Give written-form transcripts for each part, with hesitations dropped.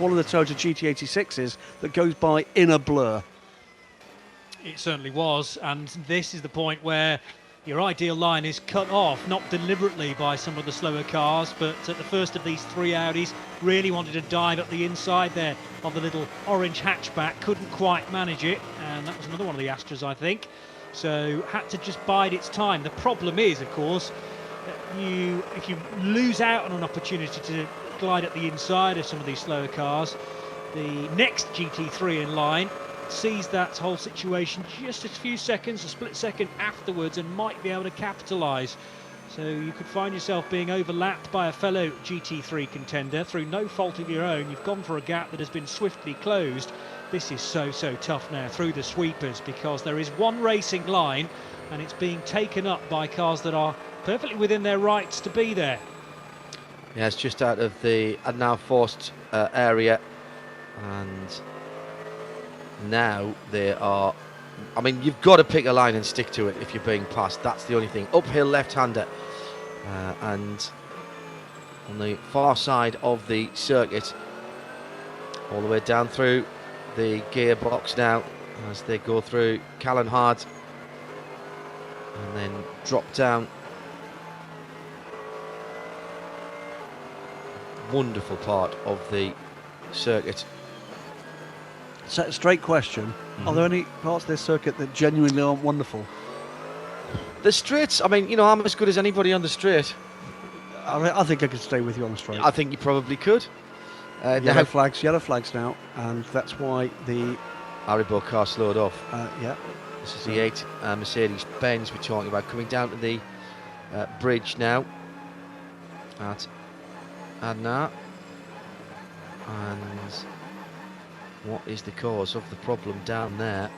one of the Toyota GT86s that goes by in a blur. It certainly was, and this is the point where your ideal line is cut off, not deliberately by some of the slower cars, but the first of these three Audis really wanted to dive up the inside there of the little orange hatchback, couldn't quite manage it, and that was another one of the Astras, I think, so had to just bide its time. The problem is, of course, if you lose out on an opportunity to glide at the inside of some of these slower cars, the next GT3 in line sees that whole situation just a few seconds, a split second afterwards, and might be able to capitalise. So you could find yourself being overlapped by a fellow GT3 contender through no fault of your own. You've gone for a gap that has been swiftly closed. This is so tough now through the sweepers, because there is one racing line and it's being taken up by cars that are perfectly within their rights to be there. Yeah, it's just out of the now forced area, and now they are, I mean, you've got to pick a line and stick to it if you're being passed. That's the only thing. Uphill left-hander, and on the far side of the circuit, all the way down through the gearbox now as they go through Callan Hard and then drop down. Wonderful part of the circuit. Straight question. Are there any parts of this circuit that genuinely aren't wonderful? The straights, I mean, you know, I'm as good as anybody on the straight. I think I could stay with you on the straight. I think you probably could. Yellow flags now, and that's why the Haribo car slowed off. Yeah. This is the 8 Mercedes-Benz we're talking about, coming down to the bridge now at Adna. And what is the cause of the problem down there?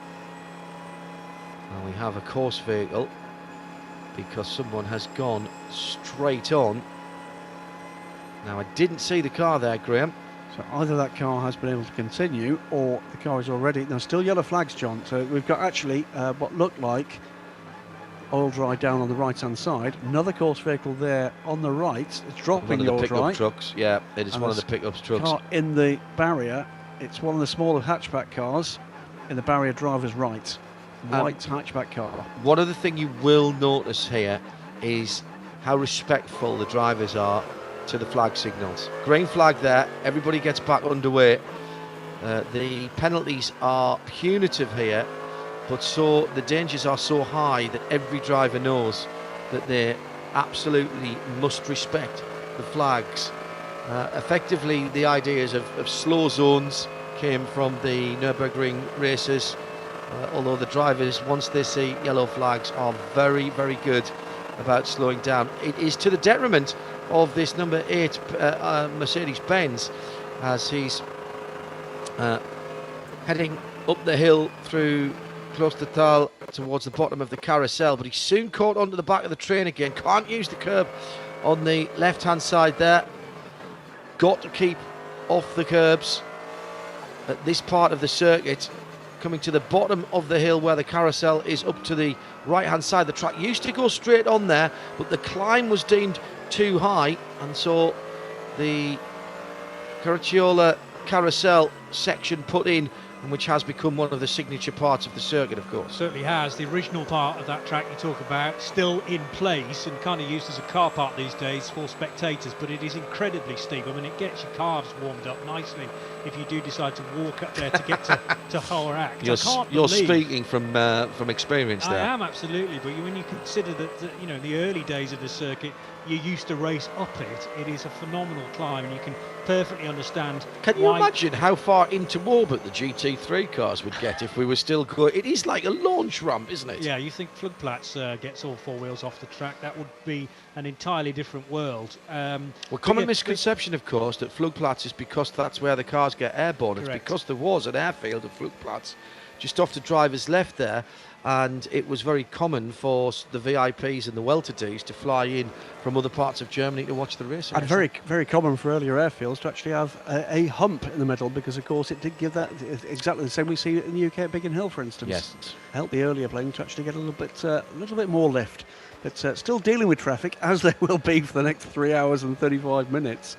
And we have a course vehicle, because someone has gone straight on. Now, I didn't see the car there, Graham. So either that car has been able to continue, or the car is already... There's still yellow flags, John. So we've got actually what looked like oil dry down on the right-hand side. Another course vehicle there on the right. It's dropping the oil dry. One of the pickup trucks. Yeah, it is one of the pickup trucks. Car in the barrier. It's one of the smaller hatchback cars in the barrier driver's right. White hatchback car. One other thing you will notice here is how respectful the drivers are to the flag signals. Green flag there, everybody gets back underway. The penalties are punitive here, but so the dangers are so high that every driver knows that they absolutely must respect the flags. Effectively, the ideas of slow zones came from the Nürburgring races, although the drivers, once they see yellow flags, are very good about slowing down. It is to the detriment of this number 8 Mercedes-Benz, as he's heading up the hill through Klostertal towards the bottom of the carousel, but he's soon caught onto the back of the train again. Can't use the curb on the left-hand side there. Got to keep off the curbs at this part of the circuit, coming to the bottom of the hill where the carousel is up to the right-hand side. The track used to go straight on there, but the climb was deemed too high, and so the Caracciola carousel section put in, which has become one of the signature parts of the circuit, of course. Certainly has. The original part of that track you talk about still in place and kind of used as a car park these days for spectators, but it is incredibly steep. I mean, it gets your calves warmed up nicely if you do decide to walk up there to get to Horak. You're speaking from experience there. I am, absolutely, but when you consider that you know, in the early days of the circuit, you used to race up it. It is a phenomenal climb, and you can perfectly understand. Can you imagine how far into orbit the GT3 cars would get if we were still going? It is like a launch ramp, isn't it? Yeah, you think Flugplatz gets all four wheels off the track, that would be an entirely different world. Common misconception, of course, that Flugplatz is because that's where the cars get airborne. Correct. It's because there was an airfield at Flugplatz just off the driver's left there, and it was very common for the VIPs and the well-to-dos to fly in from other parts of Germany to watch the race. And very common for earlier airfields to actually have a hump in the middle, because of course it did give that exactly the same we see in the UK at Biggin Hill, for instance. Yes. Help the earlier plane to actually get a little bit more lift, but still dealing with traffic, as they will be for the next 3 hours and 35 minutes.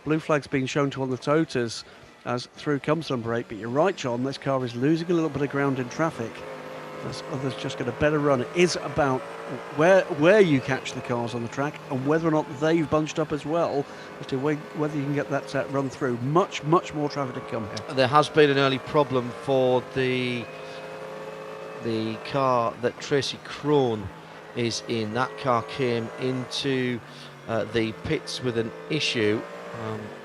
blue flag's been shown to on the Totas as through comes number 8. But you're right, John, this car is losing a little bit of ground in traffic. As others just get a better run. It is about where you catch the cars on the track and whether or not they've bunched up as well as to whether you can get that run through. Much more traffic to come here. There has been an early problem for the car that Tracy Crone is in. That car came into the pits with an issue.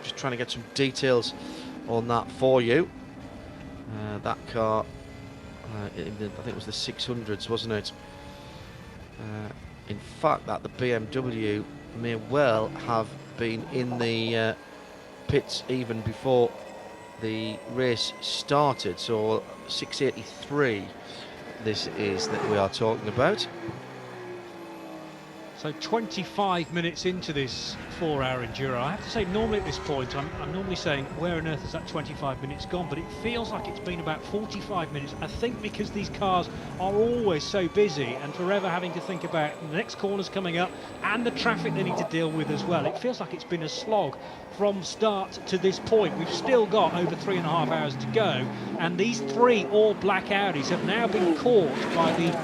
Just trying to get some details on that for you. That car, I think it was the 600s, wasn't it? In fact, that the BMW may well have been in the pits even before the race started. So 683 this is that we are talking about. So 25 minutes into this 4-hour enduro. I have to say, normally at this point, I'm normally saying, where on earth has that 25 minutes gone? But it feels like it's been about 45 minutes. I think because these cars are always so busy and forever having to think about the next corners coming up and the traffic they need to deal with as well. It feels like it's been a slog from start to this point. We've still got over 3.5 hours to go. And these 3 all-black Audis have now been caught by the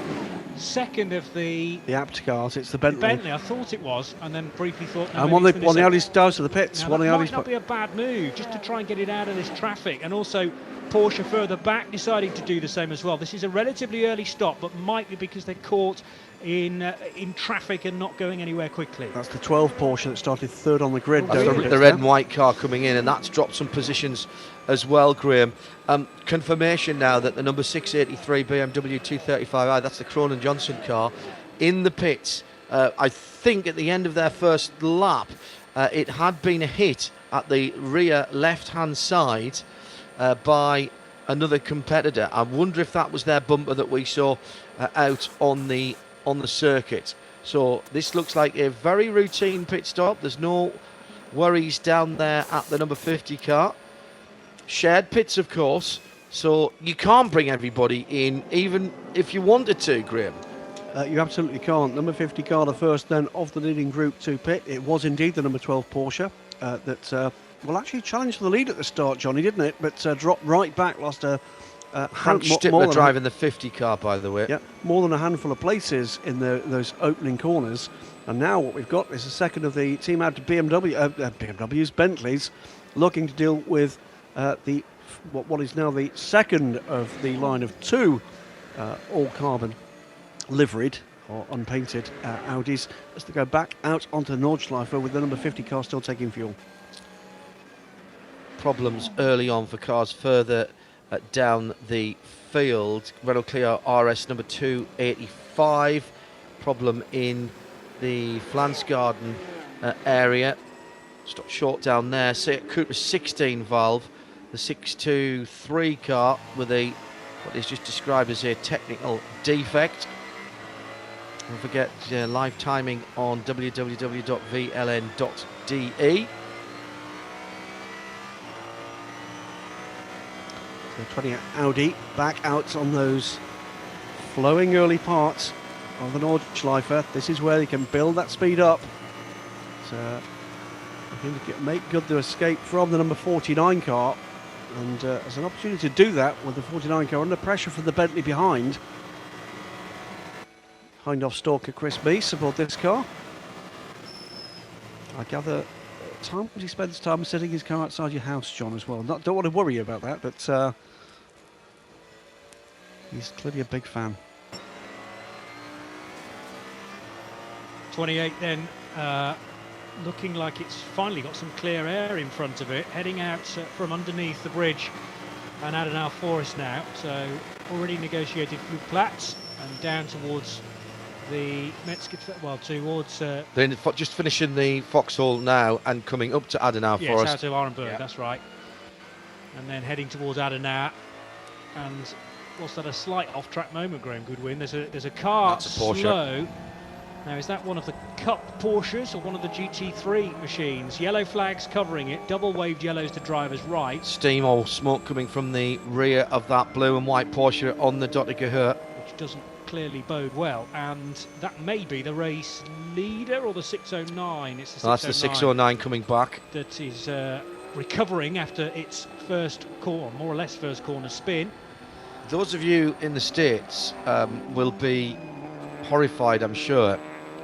second of the Abt cars. It's the Bentley. Bentley, I thought it was, and then briefly thought. No, And one of the Audis does to the pits. Now, One of that the might Audis. not be a bad move, just to try and get it out of this traffic, and also Porsche further back deciding to do the same as well. This is a relatively early stop, but might be because they're caught in traffic and not going anywhere quickly. That's the 12 Porsche that started third on the grid. That's down the red and white car coming in, and that's dropped some positions as well, Graham. Confirmation now that the number 683 BMW 235i, that's the Cronin Johnson car, in the pits. I think at the end of their first lap, it had been a hit at the rear left-hand side by another competitor. I wonder if that was their bumper that we saw out on the circuit. So this looks like a very routine pit stop. There's no worries down there at the number 50 car. Shared pits, of course, so you can't bring everybody in, even if you wanted to, Graham. You absolutely can't. Number 50 car, the first then of the leading Group 2 pit. It was indeed the number 12 Porsche that actually challenged for the lead at the start, Johnny, didn't it? But dropped right back, lost a Frank Stittler driving the 50 car, by the way. Yeah, more than a handful of places in those opening corners. And now what we've got is a second of the team out to BMW's Bentleys, looking to deal with what is now the second of the line of 2 all carbon liveried or unpainted Audis as they go back out onto Nordschleife with the number 50 car still taking fuel. Problems early on for cars further down the field. Renault Clio RS number 285. Problem in the Flansgarden area. Stopped short down there. Seat Cooper 16 valve. The 623 car with what is just described as a technical defect. Don't forget live timing on www.vln.de. The 20 Audi back out on those flowing early parts of the Nordschleife. This is where they can build that speed up. So looking to make good the escape from the number 49 car, and as an opportunity to do that with the 49 car under pressure from the Bentley behind. Hindhaugh stalker Chris Meese aboard this car. I gather time he spends time setting his car outside your house, John, as well. Don't want to worry you about that, but he's clearly a big fan. 28 then, looking like it's finally got some clear air in front of it, heading out from underneath the bridge and Adenauer Forest now. So already negotiated Flugplatz and down towards the Metzger, well, towards... They're just finishing the Vauxhall now and coming up to Adenauer Forest. Yes, out of Orenburg, that's right. And then heading towards Adenauer. And was that a slight off-track moment, Graham Goodwin? There's a car That's a Porsche. slow. Now, is that one of the Cup Porsches or one of the GT3 machines? Yellow flags covering it, double waved yellows to driver's right. Steam or smoke coming from the rear of that blue and white Porsche on the Dr. Gehört. Which doesn't clearly bode well, and that may be the race leader or the 609? It's the 609. That's the 609 coming back. That is recovering after its first corner, more or less first corner spin. Those of you in the States will be horrified, I'm sure,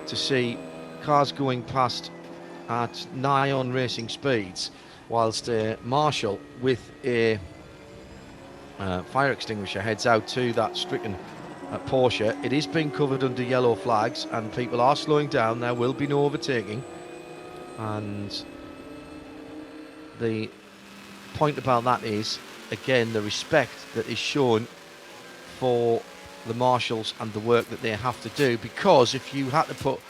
to see cars going past at nigh on racing speeds, whilst a Marshall with a fire extinguisher heads out to that stricken Porsche. It is being covered under yellow flags and people are slowing down. There will be no overtaking, and the point about that is, again, the respect that is shown for the marshals and the work that they have to do, because if you had to put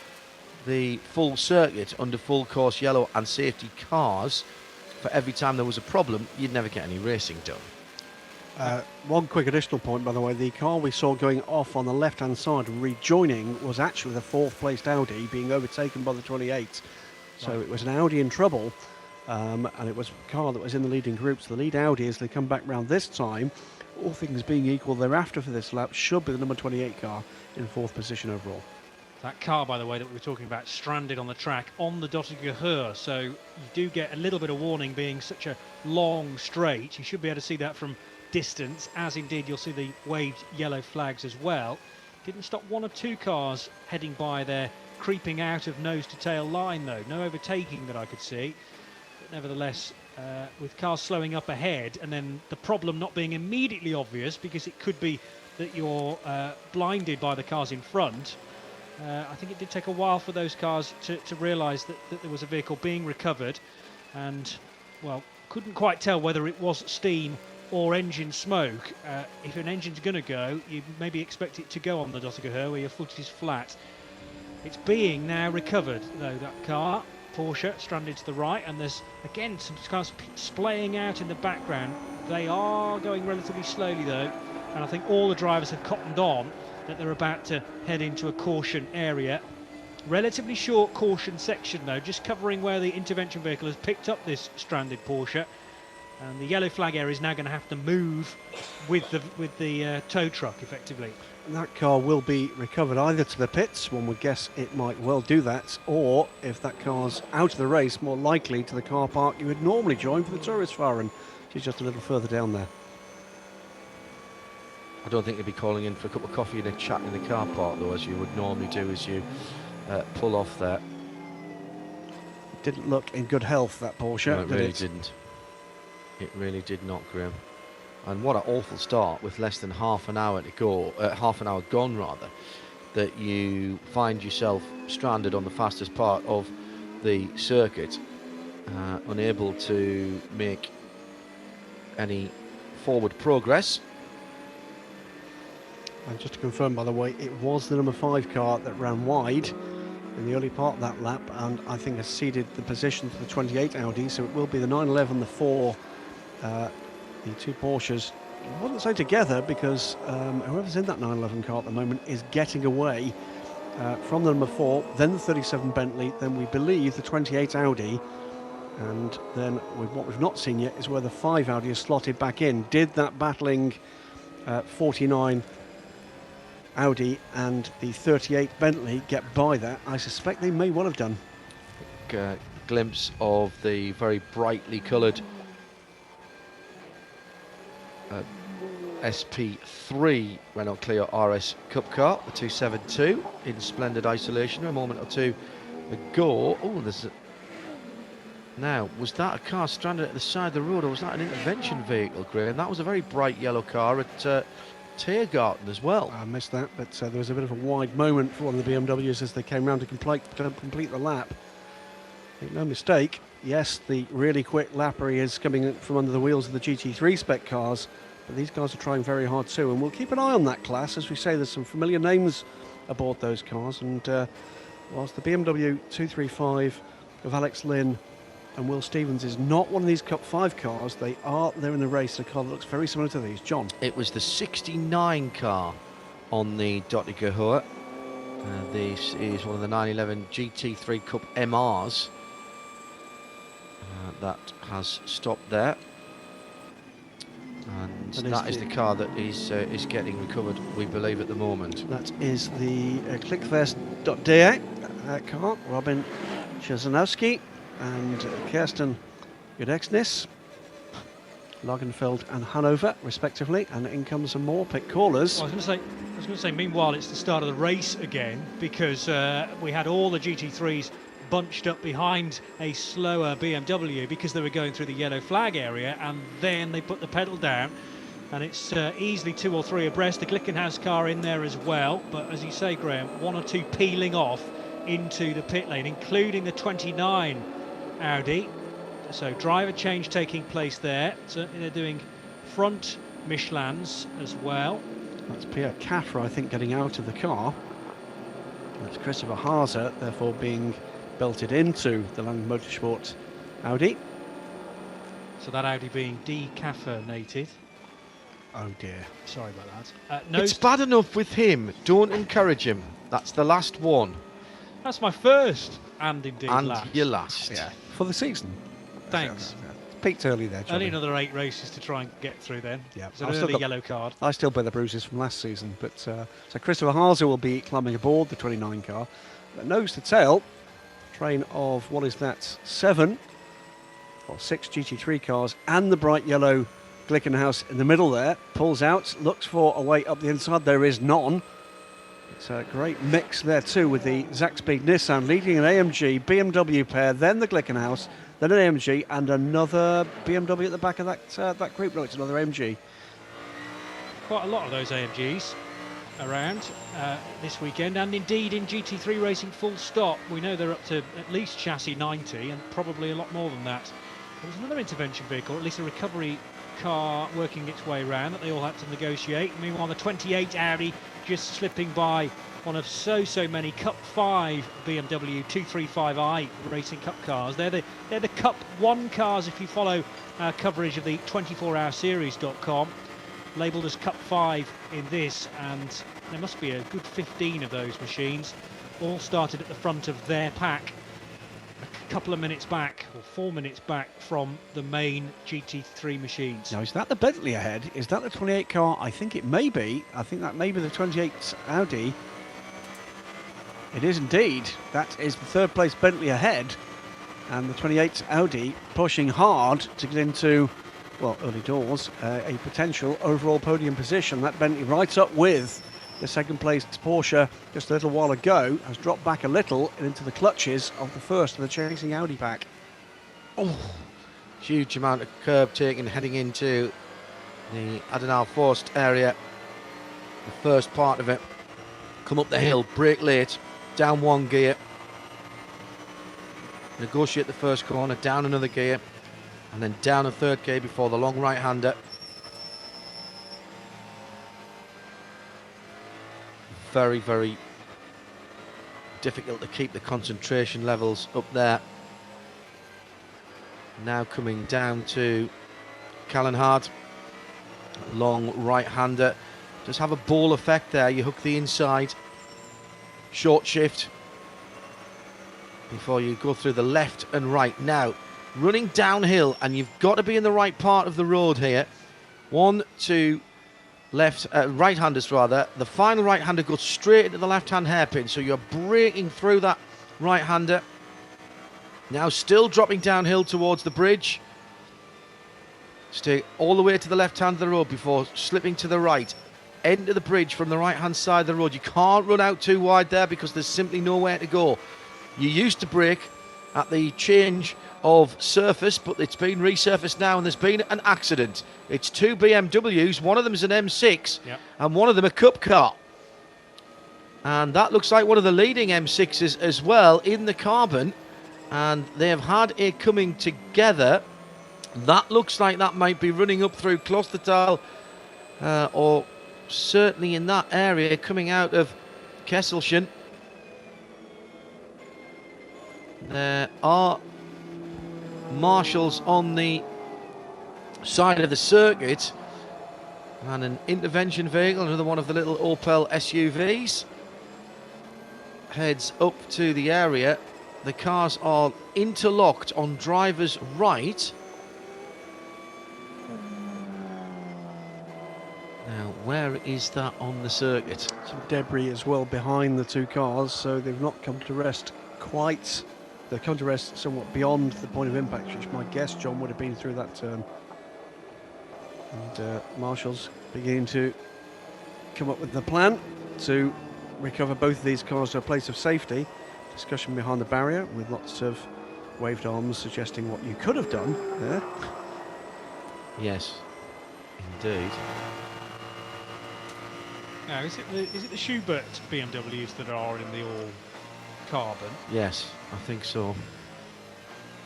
the full circuit under full course yellow and safety cars for every time there was a problem, you'd never get any racing done. One quick additional point, by the way, the car we saw going off on the left-hand side and rejoining was actually the fourth-placed Audi being overtaken by the 28. So Right. it was an Audi in trouble, and it was a car that was in the leading group. So the lead Audi, as they come back round this time, all things being equal thereafter for this lap, should be the number 28 car in fourth position overall. That car, by the way, that we were talking about, stranded on the track on the Dottinger, so you do get a little bit of warning being such a long straight. You should be able to see that from distance, as indeed you'll see the waved yellow flags as well. Didn't stop one or two cars heading by there, creeping out of nose to tail line though. No overtaking that I could see. But nevertheless, with cars slowing up ahead and then the problem not being immediately obvious because it could be that you're blinded by the cars in front. I think it did take a while for those cars to realise that there was a vehicle being recovered, and, well, couldn't quite tell whether it was steam or engine smoke. If an engine's going to go, you maybe expect it to go on the Dottinger where your foot is flat. It's being now recovered, though, that car. Porsche stranded to the right, and there's, again, some cars splaying out in the background. They are going relatively slowly, though, and I think all the drivers have cottoned on that they're about to head into a caution area. Relatively short caution section though, just covering where the intervention vehicle has picked up this stranded Porsche, and the yellow flag area is now going to have to move with the tow truck effectively. And that car will be recovered either to the pits, one would guess it might well do that, or if that car's out of the race, more likely to the car park you would normally join for the tourist fahren. She's just a little further down there. I don't think you'd be calling in for a cup of coffee and a chat in the car park, though, as you would normally do as you pull off there. Didn't look in good health, that Porsche, No, it really didn't. It really did not, Graham. And what an awful start with less than half an hour to go, half an hour gone rather, that you find yourself stranded on the fastest part of the circuit, unable to make any forward progress. And just to confirm, by the way, it was the number 5 car that ran wide in the early part of that lap, and I think has ceded the position to the 28 Audi, so it will be the 911, the 4, the two Porsches. I wouldn't say together, because whoever's in that 911 car at the moment is getting away from the number 4, then the 37 Bentley, then we believe the 28 Audi, and then what we've not seen yet is where the 5 Audi is slotted back in. Did that battling 49 Audi and the 38 Bentley get by that? I suspect they may well have done. Glimpse of the very brightly coloured SP3 Renault Clio RS Cup car, the 272, in splendid isolation a moment or two ago. Oh, there's a... Now, was that a car stranded at the side of the road, or was that an intervention vehicle, Graham? That was a very bright yellow car at Tiergarten as well. I missed that, but there was a bit of a wide moment for one of the BMWs as they came round to complete the lap. Make no mistake, yes, the really quick lapper is coming from under the wheels of the GT3 spec cars, but these guys are trying very hard too, and we'll keep an eye on that class. As we say, there's some familiar names aboard those cars, and whilst the BMW 235 of Alex Lynn and Will Stevens is not one of these Cup 5 cars, they are there in the race, a car that looks very similar to these. John? It was the 69 car on the Dottinger. This is one of the 911 GT3 Cup MRs that has stopped there. And that is the car that is getting recovered, we believe, at the moment. That is the Klickfest.de, car, Robin Chrzanowski and Kirsten Gudexnis, Lagenfeld and Hanover, respectively. And in comes some more pit callers. I was going to say. Meanwhile, it's the start of the race again, because we had all the GT3s bunched up behind a slower BMW because they were going through the yellow flag area, and then they put the pedal down, and it's easily 2 or 3 abreast. The Glickenhaus car in there as well, but as you say, Graham, 1 or 2 peeling off into the pit lane, including the 29 Audi. So driver change taking place there. Certainly they're doing front Michelins as well. That's Pierre Caffer, I think, getting out of the car. That's Christopher Haase, therefore being belted into the Land Motorsport Audi. So that Audi being decaffeinated. Oh dear. Sorry about that. It's bad enough with him. Don't encourage him. That's the last one. That's my first, and indeed And last. your last. Yeah, for the season. Thanks. It's peaked early there, Johnny. Only another 8 races to try and get through then. Yeah, It's an I've still early got- yellow card. I still bear the bruises from last season, but so Christopher Haase will be climbing aboard the 29 car. But nose to tail, train of, what is that, 7 or 6 GT3 cars and the bright yellow Glickenhaus in the middle there, pulls out, looks for a way up the inside, there is none. It's a great mix there too, with the Zaxby Nissan leading an AMG, BMW pair, then the Glickenhaus, then an AMG and another BMW at the back of that group. No, it's another AMG. Quite a lot of those AMGs around this weekend, and indeed in GT3 racing full stop. We know they're up to at least chassis 90 and probably a lot more than that. There was another intervention vehicle, or at least a recovery car working its way around that they all had to negotiate. Meanwhile, the 28 Audi just slipping by one of so many Cup 5 BMW 235i Racing Cup cars. They're the Cup 1 cars if you follow our coverage of the 24hourseries.com, labelled as Cup 5 in this, and there must be a good 15 of those machines, all started at the front of their pack, a couple of minutes back, or 4 minutes back from the main GT3 machines. Now, is that the Bentley ahead? Is that the 28 car? I think it may be. I think that may be the 28 Audi. It is indeed. That is the third place Bentley ahead. And the 28 Audi pushing hard to get into, well, early doors, a potential overall podium position. That Bentley right up with the second place Porsche just a little while ago has dropped back a little into the clutches of the first of the chasing Audi pack. Oh, huge amount of curb taking heading into the Adenauer Forst area. The first part of it. Come up the hill, brake late, down 1 gear. Negotiate the first corner, down another gear, and then down a 3rd gear before the long right-hander. Very, very difficult to keep the concentration levels up there. Now coming down to Callenhard, long right-hander. Does have a ball effect there. You hook the inside, short shift before you go through the left and right. Now, running downhill, and you've got to be in the right part of the road here. 1, 2, right-handers rather. The final right-hander goes straight into the left-hand hairpin, so you're breaking through that right-hander. Now still dropping downhill towards the bridge. Stay all the way to the left hand of the road before slipping to the right. Into the bridge from the right-hand side of the road. You can't run out too wide there because there's simply nowhere to go. You used to brake at the change of surface, but it's been resurfaced now and there's been an accident. It's 2 BMWs, one of them is an M6, Yep. and one of them a cup car. And that looks like one of the leading M6s as well in the carbon, and they have had a coming together. That looks like that might be running up through Klostertal, or certainly in that area coming out of Kesselchen. There are marshals on the side of the circuit and an intervention vehicle, another one of the little Opel SUVs, heads up to the area. The cars are interlocked on driver's right. Now, where is that on the circuit? Some debris as well behind the 2 cars, so they've not come to rest quite. They come to rest somewhat beyond the point of impact, which my guess, John, would have been through that turn. And Marshall's beginning to come up with the plan to recover both of these cars to a place of safety. Discussion behind the barrier with lots of waved arms suggesting what you could have done there. Yes, indeed. Now, is it the Schubert BMWs that are in the all carbon? Yes, I think so.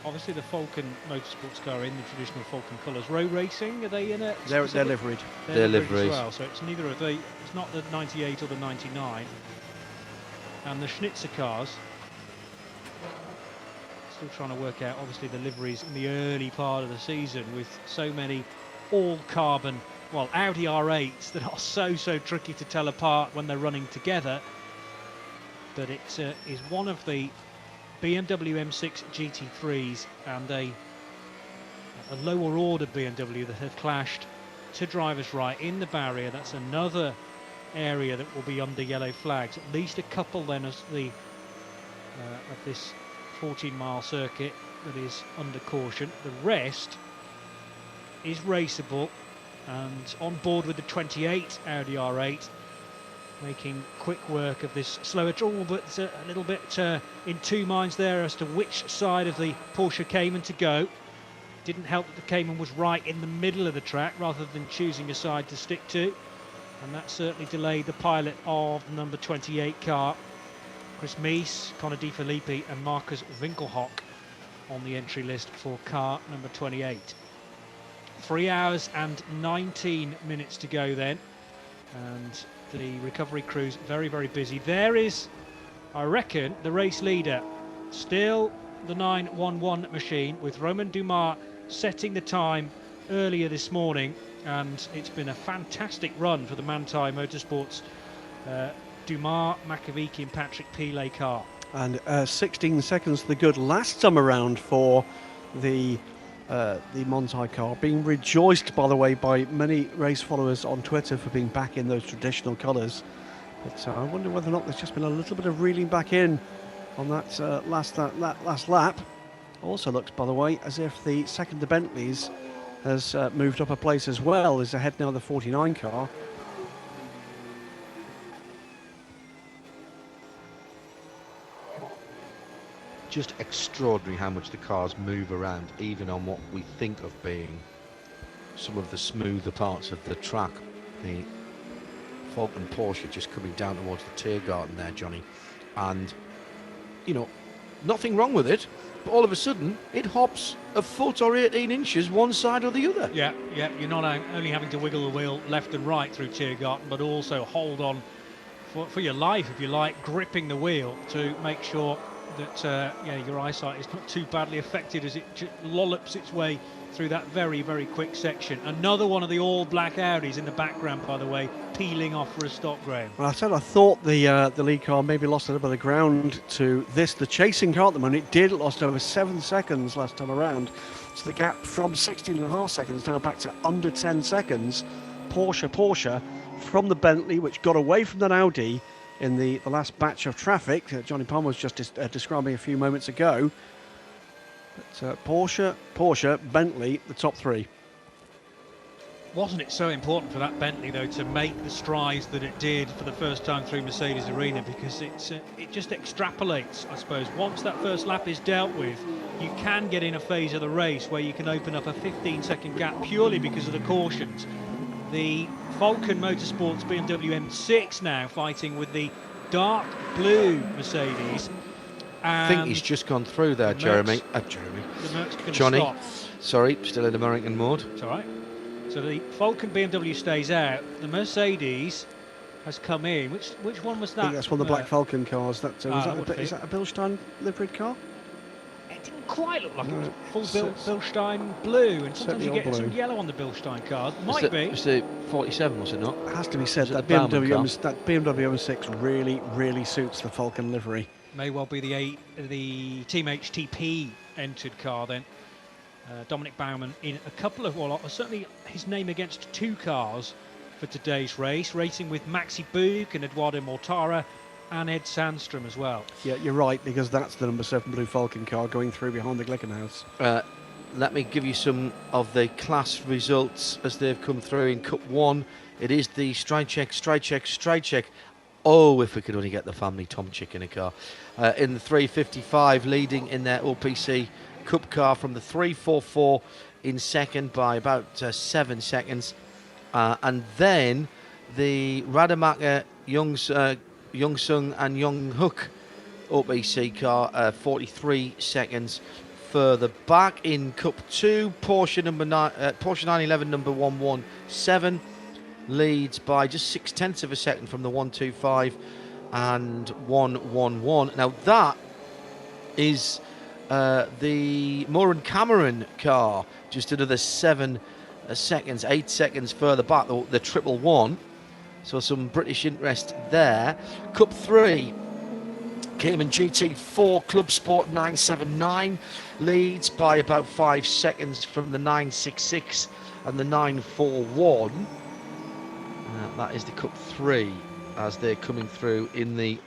Obviously, the Falcon Motorsports car in the traditional Falcon colours. Road Racing, are they in it? They're liveried. They're liveried liveries. as well. So it's neither of the. It's not the 98 or the 99. And the Schnitzer cars. Still trying to work out, obviously, the liveries in the early part of the season with so many all carbon. Well, Audi R8s that are so tricky to tell apart when they're running together. But it is one of the BMW M6 GT3s and a lower order BMW that have clashed to drivers right in the barrier. That's another area that will be under yellow flags. At least a couple then as the of this 14-mile circuit that is under caution. The rest is raceable and on board with the 28 Audi R8, making quick work of this slower draw, but a little bit in two minds there as to which side of the Porsche Cayman to go. Didn't help that the Cayman was right in the middle of the track rather than choosing a side to stick to, and that certainly delayed the pilot of the number 28 car. Chris Mees, Connor De Filippi and Marcus Winkelhock on the entry list for car number 28. 3 hours and 19 minutes to go then, and the recovery crew's very busy. There is, I reckon, the race leader, still the 911 machine, with Romain Dumas setting the time earlier this morning, and it's been a fantastic run for the Manthey Motorsports Dumas, Makovic and Patrick Pilet car. And 16 seconds to the good last time around for the Manthey car, being rejoiced, by the way, by many race followers on Twitter for being back in those traditional colours. But I wonder whether or not there's just been a little bit of reeling back in on that last lap. Also looks, by the way, as if the second to Bentley's has moved up a place as well. Is ahead now, the 49 car. Just extraordinary how much the cars move around, even on what we think of being some of the smoother parts of the track. The Falcon Porsche just coming down towards the Tiergarten there, Johnny, and you know, nothing wrong with it, but all of a sudden it hops a foot or 18 inches one side or the other. Yeah, you're not only having to wiggle the wheel left and right through Tiergarten, but also hold on for your life, if you like, gripping the wheel to make sure that your eyesight is not too badly affected as it lollops its way through that very quick section. Another one of the all black Audis in the background, by the way, peeling off for a stop, Graham. Well, I thought the lead car maybe lost a little bit of ground to the chasing car at the moment. It did, lost over 7 seconds last time around. So the gap from 16.5 seconds now back to under 10 seconds. Porsche from the Bentley, which got away from that Audi in the last batch of traffic Johnny Palmer was just describing a few moments ago. But Porsche, Bentley, the top three. Wasn't it so important for that Bentley, though, to make the strides that it did for the first time through Mercedes Arena, because it just extrapolates, I suppose. Once that first lap is dealt with, you can get in a phase of the race where you can open up a 15-second gap purely because of the cautions. The Falcon Motorsports BMW M6 now fighting with the dark blue Mercedes. I think he's just gone through there, Jeremy. Johnny. Stop. Sorry, still in American mode. It's all right. So the Falcon BMW stays out. The Mercedes has come in. Which one was that? I think that's one of the Black Falcon cars. Is that a Bilstein liveried car? It didn't quite look like it was full Bilstein blue, and sometimes you get some yellow on the Bilstein cars. Might be. It's the 47, was it not? It has to be said that BMW M6 really suits the Falcon livery. May well be the Team HTP entered car then. Dominic Baumann in a couple of, well, certainly his name against 2 cars for today's race, racing with Maxi Buch and Eduardo Mortara and Ed Sandstrom as well. Yeah, you're right, because that's the number 7 Blue Falcon car going through behind the Glickenhaus. Let me give you some of the class results as they've come through in Cup 1. It is the stride check. Oh, if we could only get the family Tomczyk in a car. In the 355, leading in their OPC Cup car from the 344 in second by about 7 seconds. And then the Rademacher, Youngsung and Younghook OPC car, 43 seconds further back. In Cup 2, Porsche 911 number 117 leads by just 0.6 of a second from the 125 and 111. Now that is the Moore and Cameron car, just another 7 seconds, 8 seconds further back, the 111. So some British interest there. Cup 3, Cayman GT4 Club Sport 979 leads by about 5 seconds from the 966 and the 941. That is the Cup 3 as they're coming through in the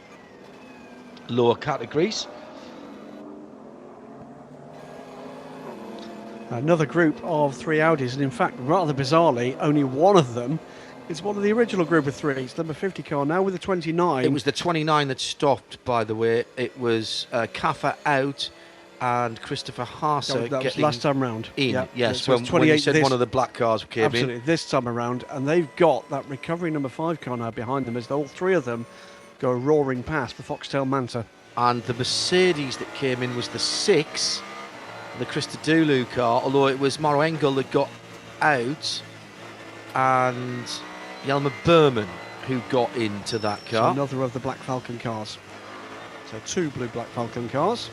lower categories. Another group of 3 Audis, and in fact, rather bizarrely, only one of them is one of the original group of 3. It's number 50 car now with the 29. It was the 29 that stopped, by the way. It was Kaffa out and Christopher Haase that was getting last time round. in. Yeah. Yes, So it's when you 28 said this- one of the black cars came Absolutely, this time around, and they've got that recovery number 5 car now behind them as all 3 of them go roaring past the Foxtail Manta. in. And the Mercedes that came in was the 6, the Christodoulou car, although it was Maro Engel that got out and Yelmer Berman who got into that So car. another of the Black Falcon cars. So 2 blue Black Falcon cars.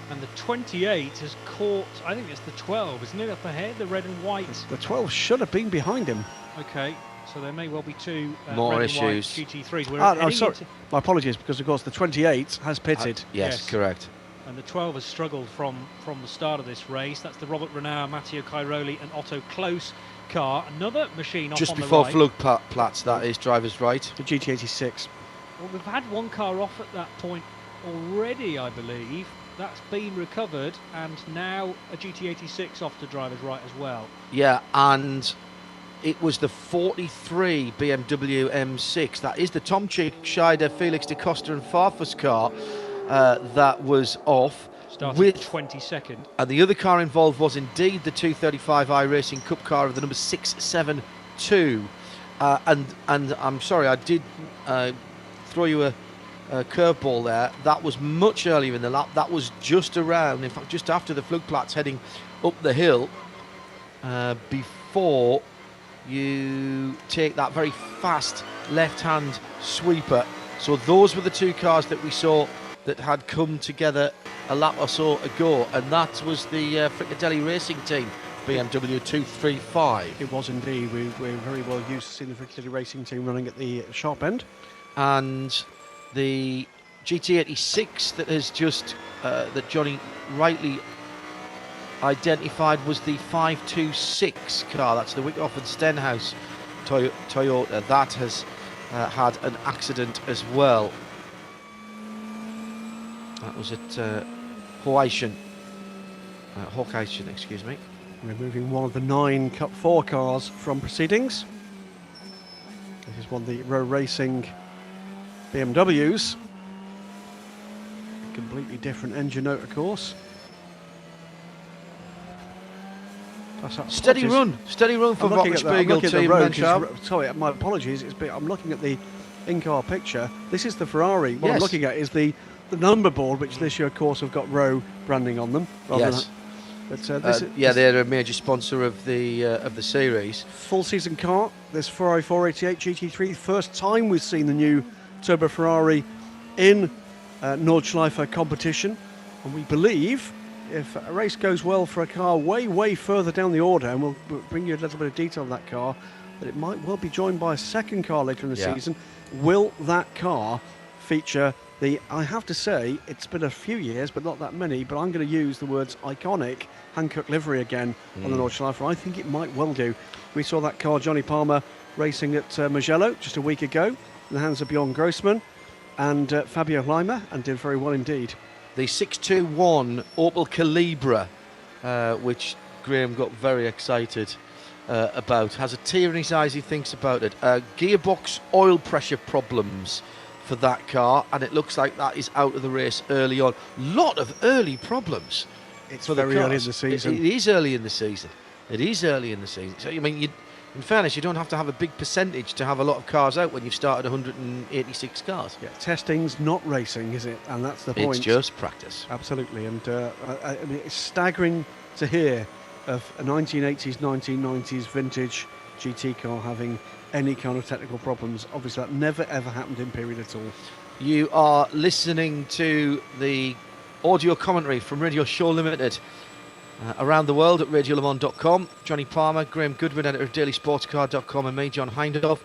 And the 28 has caught, I think it's the 12, isn't it, up ahead, the red and white. The 12 should have been behind him. Okay, so there may well be 2 More red issues. and white GT3s. We're Oh, heading sorry. into- My apologies, because of course the 28 has pitted. Yes, Yes. correct. and the 12 has struggled from the start of this race. That's the Robert Renauer, Matteo Cairoli and Otto Close car. Another machine off Just on before the right. Flugplatz, that is driver's right. The GT86. Well, we've had one car off at that point already, I believe. That's been recovered, and now a GT86 off to driver's right as well. Yeah, and it was the 43 BMW M6. That is the Tomczyk, Scheider, Felix da Costa and Farfus car that was off. Started With 22nd. And the other car involved was indeed the 235i Racing Cup car of the number 672. And I'm sorry, I did throw you a curveball there. That was much earlier in the lap. That was just around, in fact, just after the Flugplatz, heading up the hill before you take that very fast left-hand sweeper. So those were the 2 cars that we saw that had come together a lap or so ago, and that was the Fricadelli Racing Team BMW 235. It was indeed. We're very well used to seeing the Fricadelli Racing Team running at the sharp end. And the GT86 that has just that Johnny rightly identified was the 526 car. That's the Wyckoff and Stenhouse Toyota. That has had an accident as well. That was at Hawkeishan, excuse me. Removing one of the 9 Cup 4 cars from proceedings. This is one of the Row Racing BMWs. Completely different engine note, of course. Steady run for Vauxhall Team Manchab. Sorry, my apologies. I'm looking at the in-car picture. This is the Ferrari. What I'm Yes. looking at is the number board, which this year, of course, have got Row branding on them. Yes. But Yeah, they're a major sponsor of the series. full season car. This Ferrari 488 GT3. First time we've seen the new Turbo Ferrari in Nordschleife competition, and we believe if a race goes well for a car way further down the order, and we'll bring you a little bit of detail on that car, that it might well be joined by a second car later in the season. Will that car feature the, I have to say, it's been a few years, but not that many, but I'm going to use the words iconic Hankook livery again on the Nordschleife? I think it might well do. We saw that car, Johnny Palmer, racing at Mugello just a week ago. in the hands of Bjorn Grossman and Fabio Leimer, and did very well indeed. The 621 Opel Calibra, which Graham got very excited about, has a tear in his eyes. He thinks about it. Gearbox oil pressure problems for that car, and it looks like that is out of the race early on. Lot of early problems. It's for the very early cars. in the season. It is early in the season. It is early in the season. So I mean, in fairness, you don't have to have a big percentage to have a lot of cars out when you've started 186 cars. Yeah, testing's not racing, is it? And that's the point. It's just practice. Absolutely, and I mean, it's staggering to hear of a 1980s, 1990s vintage GT car having any kind of technical problems. Obviously, that never ever happened in period at all. You are listening to the audio commentary from Radio Show Limited around the world at radiolemans.com. Johnny Palmer, Graham Goodwin, editor of dailysportscar.com, and me, John Hindhaugh.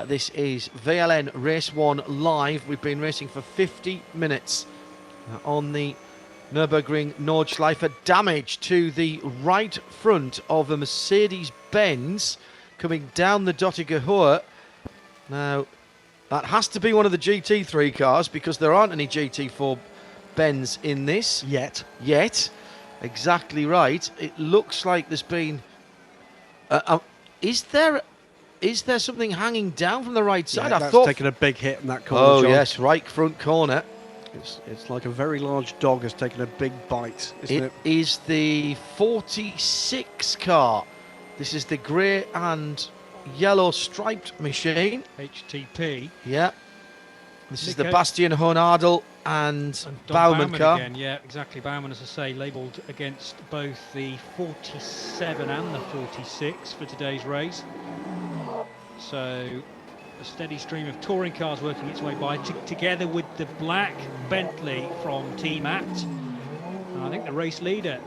This is VLN Race 1 Live. We've been racing for 50 minutes on the Nürburgring Nordschleife. Damage to the right front of a Mercedes-Benz coming down the Dottinger Hohe. Now, that has to be one of the GT3 cars because there aren't any GT4 Benz in this. Yet. Exactly right. It looks like there's been... Is there something hanging down from the right side? Yeah, I that's thought... taken a big hit in that corner, Oh, John. yes, right front corner. It's like a very large dog has taken a big bite, isn't it? It is the 46 car. This is the grey and yellow striped machine. HTP. Yeah. This is the Nico. Bastian Hohenadel and Don Baumann car. again, yeah, exactly. Baumann, as I say, labelled against both the 47 and the 46 for today's race. So a steady stream of touring cars working its way by, together with the black Bentley from Team Apt. And I think the race leader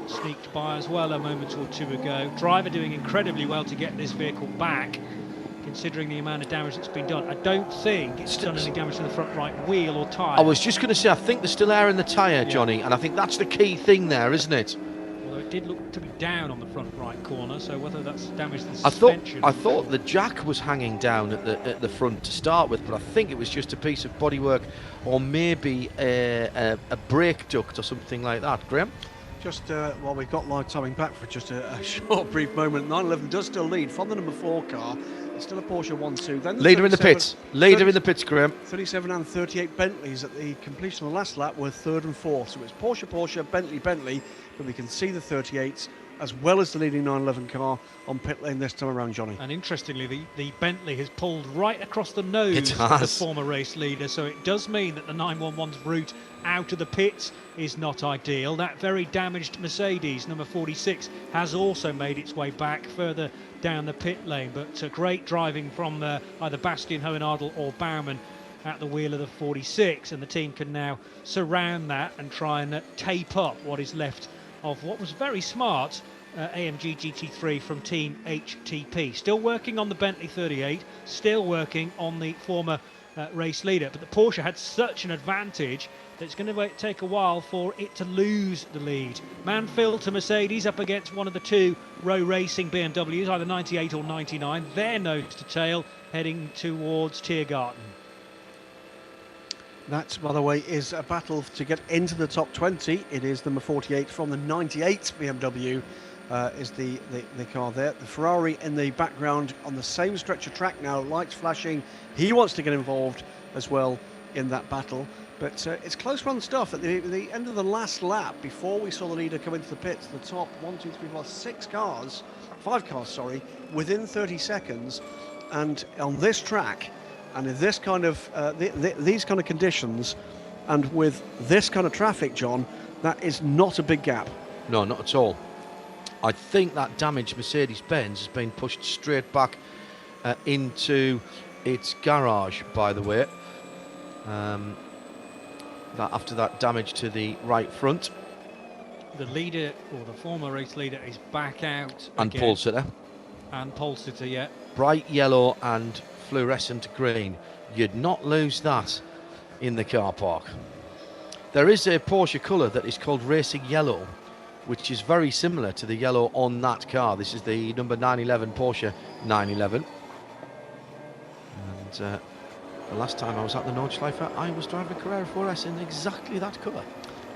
sneaked by as well a moment or two ago. Driver doing incredibly well to get this vehicle back, considering the amount of damage that's been done. I don't think it's done any damage to the front right wheel or tyre. I was just going to say, I think there's still air in the tyre, Johnny, and I think that's the key thing there, isn't it? Although it did look to be down on the front right corner, so whether that's damaged the I suspension. thought the jack was hanging down at the front to start with, but I think it was just a piece of bodywork or maybe a brake duct or something like that. Graham? Just while we've got live timing back for just a short, brief moment, 911 does still lead from the number 4 car. It's still a Porsche 1-2. Then the Leader in the 37 pits. Leader in the pits, Graham. 37 and 38 Bentleys at the completion of the last lap were 3rd and 4th. So it's Porsche, Bentley, but we can see the 38s as well as the leading 911 car on pit lane this time around, Johnny. And interestingly, the Bentley has pulled right across the nose It of the has. former race leader, so it does mean that the 911's route out of the pits is not ideal. That very damaged Mercedes, number 46, has also made its way back further down the pit lane, but great driving from either Bastian Hohenadel or Baumann at the wheel of the 46, and the team can now surround that and try and tape up what is left of what was very smart AMG GT3 from Team HTP. Still working on the Bentley 38, still working on the former race leader, but the Porsche had such an advantage that it's going to take a while for it to lose the lead. Manfield to Mercedes up against one of the two Rowe Racing BMWs, either 98 or 99. They're nose to tail heading towards Tiergarten. That, by the way, is a battle to get into the top 20. It is number 48 from the 98 BMW is the car there. The Ferrari in the background on the same stretch of track now, lights flashing. He wants to get involved as well in that battle. But it's close run stuff. At the end of the last lap, before we saw the leader come into the pits, the top 5 cars, within 30 seconds. And on this track, and in this kind of these kind of conditions, and with this kind of traffic, John, that is not a big gap. No, not at all. I think that damaged Mercedes-Benz has been pushed straight back into its garage, by the way. That after that damage to the right front. The leader, or the former race leader, is back out And again. pole sitter. And pole sitter, yeah. Bright yellow and fluorescent green. You'd not lose that in the car park. There is a Porsche colour that is called Racing Yellow, which is very similar to the yellow on that car. This is the number 911 Porsche 911. And The last time I was at the Nordschleife, I was driving a Carrera 4S in exactly that colour.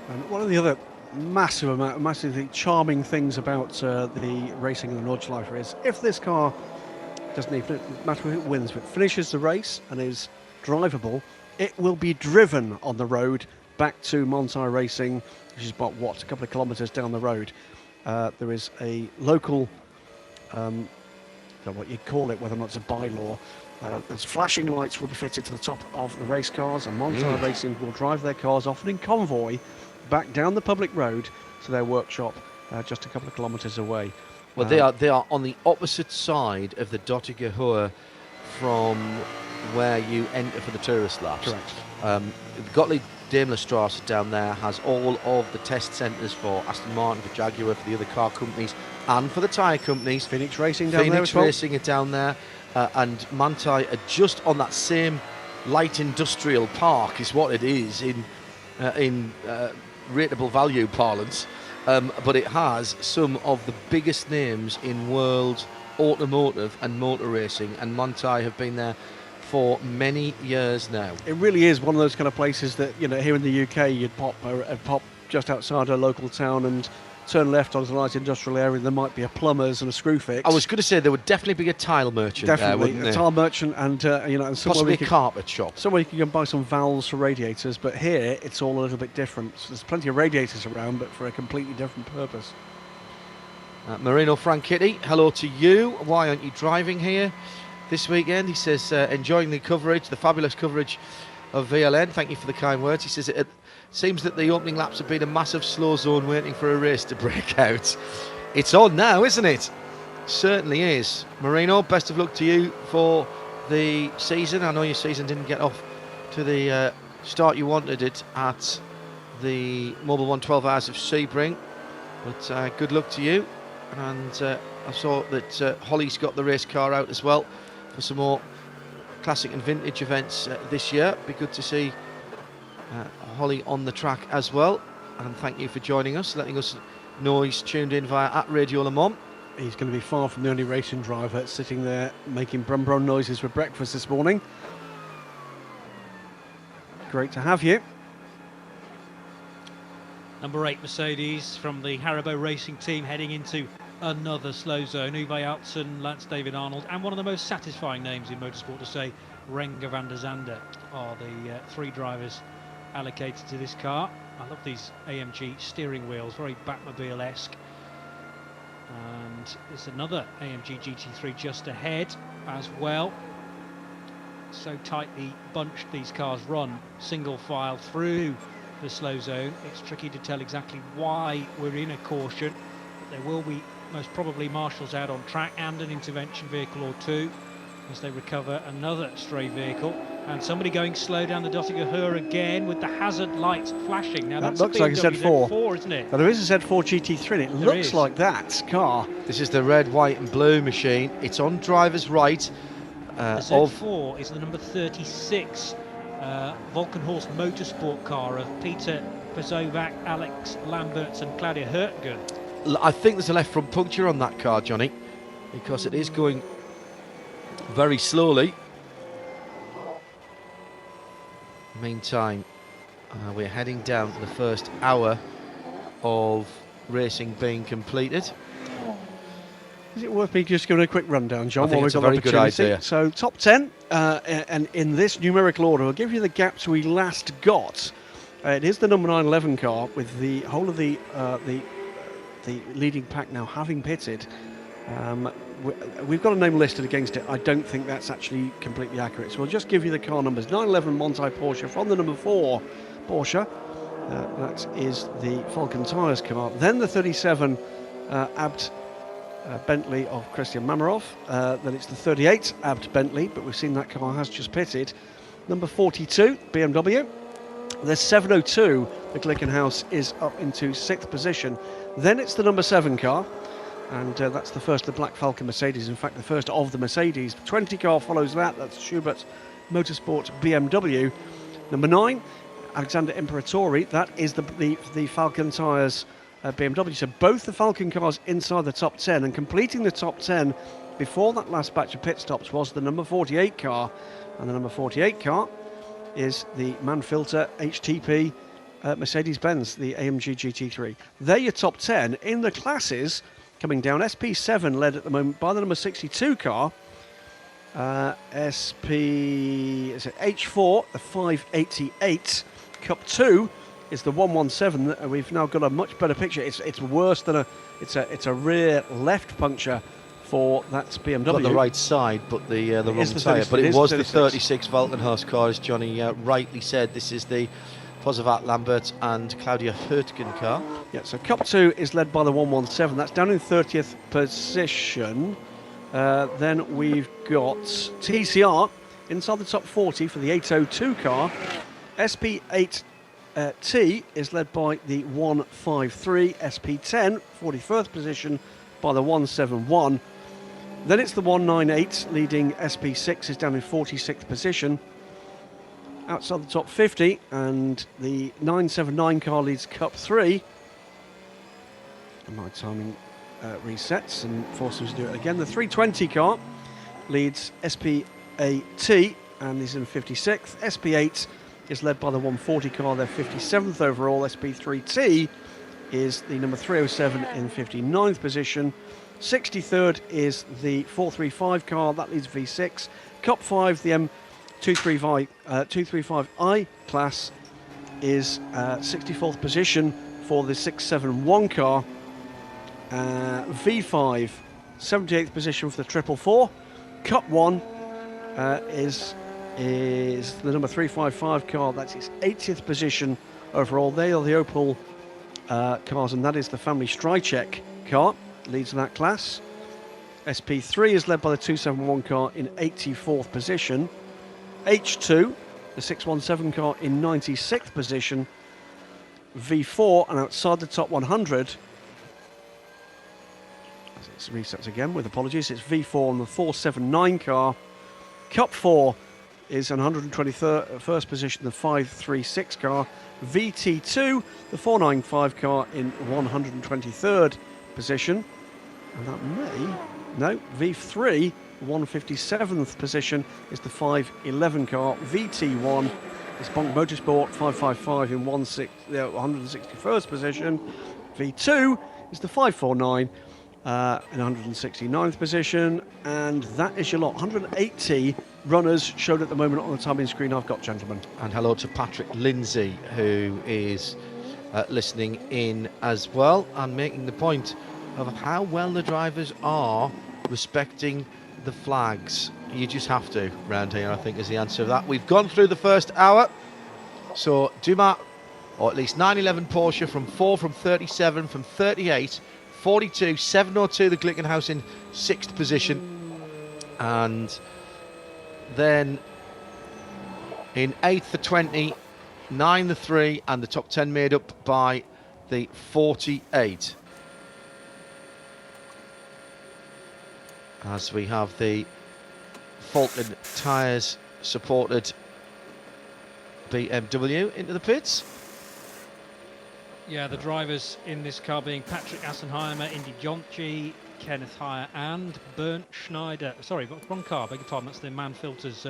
And one of the other massively charming things about the racing in the Nordschleife is if this car doesn't even matter if it wins, if it finishes the race and is drivable, it will be driven on the road back to Montai Racing, which is about a couple of kilometres down the road. There is a local, I don't know what you'd call it, whether or not it's a bylaw. There's flashing lights will be fitted to the top of the race cars, and Montai Racing will drive their cars, often in convoy, back down the public road to their workshop just a couple of kilometres away. Well, they are on the opposite side of the Dottinger Hohe from where you enter for the tourist laps. Correct. Gottlieb Daimlerstrasse down there has all of the test centres for Aston Martin, for Jaguar, for the other car companies, and for the tyre companies. Phoenix Racing down there Phoenix as well. Racing are down there, and Manthey are just on that same light industrial park, is what it is in rateable value parlance. But it has some of the biggest names in world automotive and motor racing, and Manthey have been there for many years now. It really is one of those kind of places that, you know, here in the UK you'd pop just outside a local town and turn left onto the light industrial area. There might be a plumber's and a screw fix. I was going to say there would definitely be a tile merchant definitely there, a tile merchant, and you know, and possibly a carpet shop. Somewhere you can go and buy some valves for radiators, but here it's all a little bit different. So there's plenty of radiators around, but for a completely different purpose. Marino Franchitti, hello to you. Why aren't you driving here this weekend? He says, enjoying the coverage, the fabulous coverage of VLN. Thank you for the kind words. He says, it seems that the opening laps have been a massive slow zone waiting for a race to break out. It's on now, isn't it? Certainly is. Marino, best of luck to you for the season. I know your season didn't get off to the start you wanted it at the Mobil 1 12 Hours of Sebring, but good luck to you. And I saw that Holly's got the race car out as well for some more classic and vintage events this year. Be good to see Holly on the track as well. And thank you for joining us, letting us know he's tuned in via @Radio Le Mans. He's going to be far from the only racing driver sitting there making brum brum noises for breakfast this morning. Great to have you. Number 8 Mercedes from the Haribo Racing Team heading into another slow zone. Uwe Altzen, Lance David Arnold, and one of the most satisfying names in motorsport to say, Renger van der Zande, are the 3 drivers allocated to this car. I love these AMG steering wheels, very Batmobile-esque. And there's another AMG GT3 just ahead as well. So tightly bunched these cars run, single file through the slow zone. It's tricky to tell exactly why we're in a caution, but there will be most probably marshals out on track and an intervention vehicle or two as they recover another stray vehicle, and somebody going slow down the Dottinger Hohe again with the hazard lights flashing. Now That that's looks a like a Z4, isn't it? Now, there is a Z4 GT3 and it There looks is. like that car. This is the red, white and blue machine. It's on driver's right. The Of Z4 is the number 36 Volkenhorst Motorsport car of Peter Pezovac, Alex Lamberts and Claudia Hurtgen. I think there's a left front puncture on that car, Johnny, because it is going very slowly. Meantime, we're heading down to the first hour of racing being completed. Is it worth me just giving a quick rundown, John, I think while it's we've a got very the good opportunity? idea. So top 10, and in this numerical order, I'll give you the gaps we last got. It is the number 911 car with the whole of the leading pack now having pitted. We've got a name listed against it. I don't think that's actually completely accurate. So we'll just give you the car numbers. 911 Montai Porsche from the number 4 Porsche. That is the Falcon Tyres car. Then the 37 Abt Bentley of Christian Mamarov. Then it's the 38 Abt Bentley, but we've seen that car has just pitted. Number 42 BMW. The 702, the Glickenhaus, is up into 6th position. Then it's the number 7 car, and that's the first of the Black Falcon Mercedes, in fact the first of the Mercedes. The 20 car follows that, that's Schubert Motorsport BMW. Number 9, Alexander Imperatori, that is the Falcon Tyres BMW. So both the Falcon cars inside the top 10, and completing the top 10 before that last batch of pit stops was the number 48 car. And the number 48 car is the Manfilter HTP Mercedes-Benz, the AMG GT3. They're your top 10. In the classes, coming down, SP7 led at the moment by the number 62 car. H4, the 588. Cup 2 is the 117. We've now got a much better picture. It's worse than it's a rear left puncture for that BMW. Got the right side, but the wrong tyre. But it was the 36 Walkenhorst car, as Johnny rightly said. This is the Posivat Lambert and Claudia Hurtgen car. Yeah, so Cup 2 is led by the 117. That's down in 30th position. Then we've got TCR inside the top 40 for the 802 car. SP8 T is led by the 153. SP10, 41st position by the 171. Then it's the 198 leading SP6 is down in 46th position. Outside the top 50, and the 979 car leads Cup 3. And my timing resets and forces us to do it again. The 320 car leads SP8T and is in 56th. SP8 is led by the 140 car, they're 57th overall. SP3T is the number 307 in 59th position. 63rd is the 435 car, that leads V6. Cup 5, the M235i class is 64th position for the 671 car. V5, 78th position for the 444. Cup 1 is the number 355 car, that's its 80th position overall. They are the Opel cars, and that is the family Strycek car, leads in that class. SP3 is led by the 271 car in 84th position. H2, the 617 car in 96th position. V4, and outside the top 100, it resets again with apologies, it's V4 on the 479 car. Cup 4 is in 121st position, the 536 car. VT2, the 495 car in 123rd position. And that V3, 157th position is the 511 car. VT1 is Bonk Motorsport, 555 in 161st position. V2 is the 549 in 169th position, and that is your lot. 180 runners shown at the moment on the timing screen I've got, gentlemen. And hello to Patrick Lindsay, who is listening in as well and making the point of how well the drivers are respecting the flags. You just have to round here, I think, is the answer to that. We've gone through the first hour, so Dumas, or at least 911 Porsche from 4 from 37 from 38, 42, 702 the Glickenhaus in 6th position, and then in 8th the 20, 9 the 3, and the top 10 made up by the 48. As we have the Falcon tyres supported BMW into the pits. Yeah, the drivers in this car being Patrick Assenheimer, Indy Jonchi, Kenneth Heyer and Bernd Schneider. Sorry, wrong car, beg your pardon, that's the Manfilter's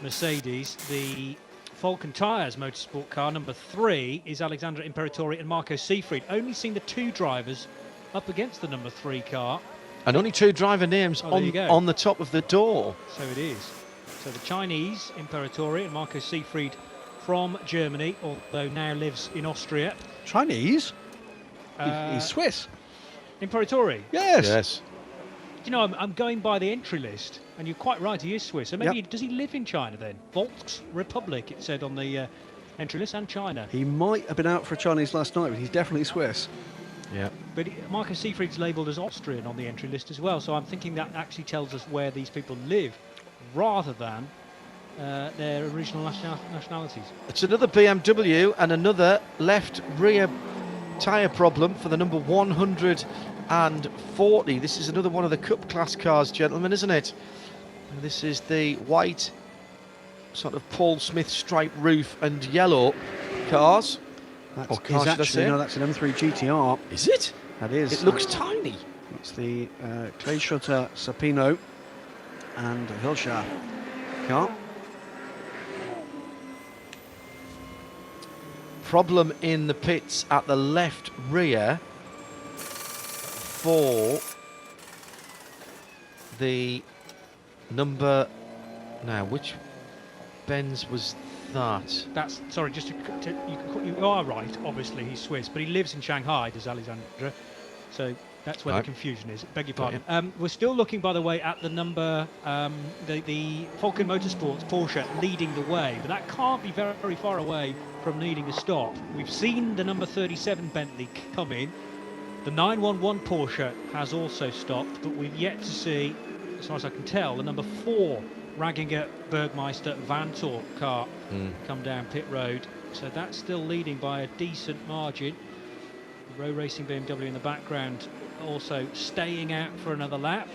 Mercedes. The Falcon Tyres motorsport car, number 3, is Alexandra Imperatori and Marco Seefried. Only seen the 2 drivers up against the number 3 car. And only 2 driver names on the top of the door. So it is. So the Chinese, Imperatori, and Marco Seefried from Germany, although now lives in Austria. Chinese? He's Swiss. Imperatori? Yes. You know, I'm going by the entry list, and you're quite right, he is Swiss. So maybe, does he live in China then? Volksrepublik, it said on the entry list, and China. He might have been out for Chinese last night, but he's definitely Swiss. Yeah. But Marco Seefried's labelled as Austrian on the entry list as well, so I'm thinking that actually tells us where these people live, rather than their original nationalities. It's another BMW and another left rear tyre problem for the number 140. This is another one of the Cup class cars, gentlemen, isn't it? And this is the white sort of Paul Smith stripe roof and yellow cars. That Or car, is should I actually, say? no, that's an M3 GTR. Is it? That is. It looks tiny. It's the Clay Shutter Sapino and Hilscher car. Problem in the pits at the left rear for the number. Now, which Benz was that? That's sorry. Just you are right. Obviously, he's Swiss, but he lives in Shanghai. Does Alexandra? So that's where Right. the confusion is. Beg your Got pardon. We're still looking, by the way, at the number, the Falcon Motorsports Porsche leading the way, but that can't be very, very far away from needing a stop. We've seen the number 37 Bentley come in. The 911 Porsche has also stopped, but we've yet to see, as far as I can tell, the number 4 Ragginger Bergmeister Vantor car come down pit road. So that's still leading by a decent margin. The Row Racing BMW in the background also staying out for another lap.